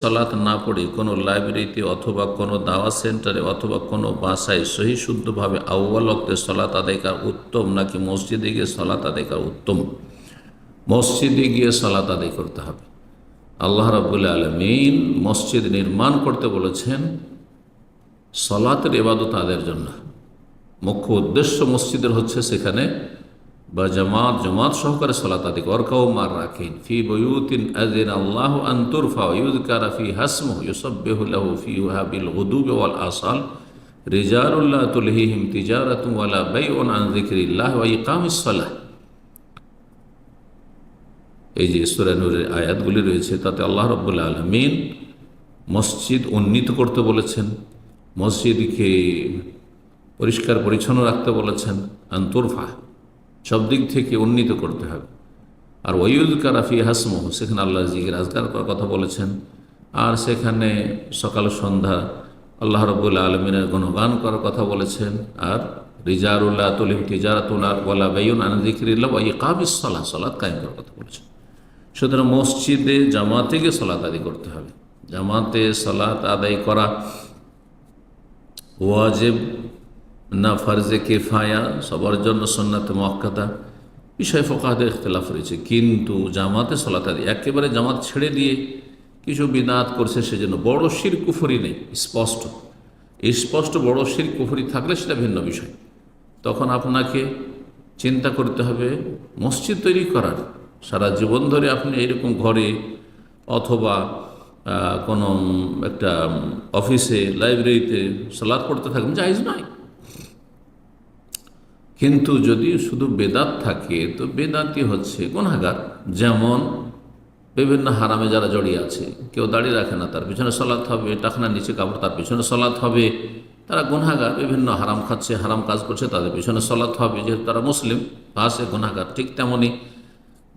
সালাত না পড়ে কোনো লাইব্রেরিতে অথবা কোনো দাওয়া সেন্টারে অথবা কোনো বাসায় সহি শুদ্ধভাবে আউয়াল ওয়াক্তে সালাত আদায় করা উত্তম নাকি মসজিদে গিয়ে সালাত আদায় করা উত্তম? মসজিদে গিয়ে সালাত আদায় করতে হবে। আল্লাহ রাব্বুল আলামিন মসজিদ নির্মাণ করতে বলেছেন সালাতের ইবাদত আদায়ের জন্য। মুখ্য উদ্দেশ্য মসজিদের হচ্ছে সেখানে বা জামাত সহকারে সালাত আদায় ওয়ারকাউ মার রাখিন ফি বুয়ুতিন আযিনা আল্লাহু আন তুরফা ওয়া ইউযকারা ফি হাসমুহু ইউসাব্বিহু লাহু ফিহা বিল গুদুবি ওয়াল আসাল রিজালুন লা তুলহিহিম তিজারাতুন ওয়ালা বাইউন আন যিকরিল্লাহ ওয়া ইকামিস সালাহ। এই যে সূরা নূরের আয়াতগুলি রয়েছে তাতে আল্লাহ রাব্বুল আলামিন মসজিদ উন্নীত করতে বলেছেন, মসজিদকে পরিষ্কার পরিচ্ছন্ন রাখতে বলেছেন, আনতুরফা সব দিক থেকে উন্নীত করতে হবে। আর ওয়ায়ুযকারা ফি হাসমুহু সেখানে আল্লাহর জিকির আজকার করার কথা বলেছেন, আর সেখানে সকাল সন্ধ্যা আল্লাহ রাব্বুল আলামিনের গুণগান করার কথা বলেছেন। আর রিজালুন লা তুলহিহিম তিজারাতুন ওয়ালা বাইউন আন যিকরিল্লাহ ওয়া ইকামিস সালাহ সালাত কায়েম করার কথা বলেছেন। সুতরাং মসজিদে জামাতে গিয়ে সালাত আদায় করতে হবে। জামাতে সালাত আদায় করা ওয়াজিব না ফরজে কিফায়া, সবার জন্য সুন্নাত মুআক্কাদা, বিষয় ফুকাহাদের ইখতিলাফ রয়েছে। কিন্তু জামাতে সালাত আদায় একেবারে জামাত ছেড়ে দিয়ে কিছু বিদআত করছে সেজন্য বড় শিরক কুফরি নেই, স্পষ্ট বড় শিরক কুফরি থাকলে সেটা ভিন্ন বিষয়। তখন আপনাকে চিন্তা করতে হবে মসজিদ তৈরি করার। সারা জীবন ধরে আপনি এরকম ঘরে অথবা কোনো একটা অফিসে লাইব্রেরিতে সালাত পড়তে থাকবেন, জায়েজ নয়। কিন্তু যদি শুধু বেদাত থাকে তো বেদাতি হচ্ছে গুনাহগার। যেমন বিভিন্ন হারামে যারা জড়িয়ে আছে, কেউ দাড়ি রাখে না তার পিছনে সালাত হবে, টাকনার নিচে কাপড় তার পিছনে সালাত হবে, তারা গুনাহগার। বিভিন্ন হারাম খাচ্ছে, হারাম কাজ করছে, তাদের পিছনে সালাত হবে, যেহেতু তারা মুসলিম, ফাসে গুনাহগার। ঠিক তেমনই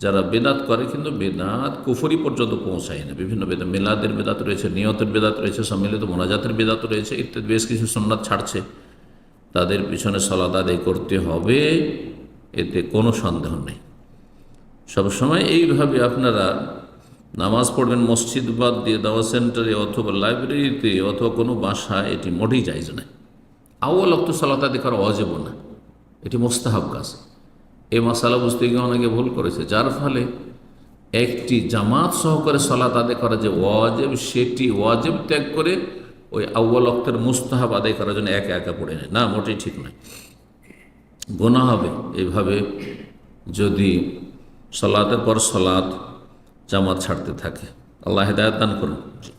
যারা বেদাত করে কিন্তু বেদাত কুফরি পর্যন্ত পৌঁছায় না। বিভিন্ন বেদাত, মিলাদের বেদাত রয়েছে, নিয়তের বেদাত রয়েছে, সম্মিলিত মোনাজাতের বেদাত রয়েছে ইত্যাদি বেশ কিছু সুন্নাত ছাড়ছে, তাদের পিছনে সালাত আদায় করতে হবে, এতে কোনো সন্দেহ নেই। সবসময় এইভাবে আপনারা নামাজ পড়বেন মসজিদ বাদ দিয়ে দাওয়া সেন্টারে অথবা লাইব্রেরিতে অথবা কোনো বাসায়, এটি মোটেই জায়েজ নয়। আউয়াল ওয়াক্তে সালাত আদায় করা ওয়াজিব না, এটি মুস্তাহাব কাজ। এই মাসালা বুঝতে গিয়ে অনেকে ভুল করেছে, যার ফলে একটি জামাত সহকারে সালাত আদায় করা যে ওয়াজিব, সেটি ওয়াজিব ত্যাগ করে ওই আউয়াল ওয়াক্তের মুস্তাহাব আদায় করার জন্য একা একা পড়ে নেয়, না, মোটেই ঠিক নয়, গুনাহ হবে। এইভাবে যদি সালাতের পর সালাত জামাত ছাড়তে থাকে। আল্লাহ হেদায়েত দান করুন।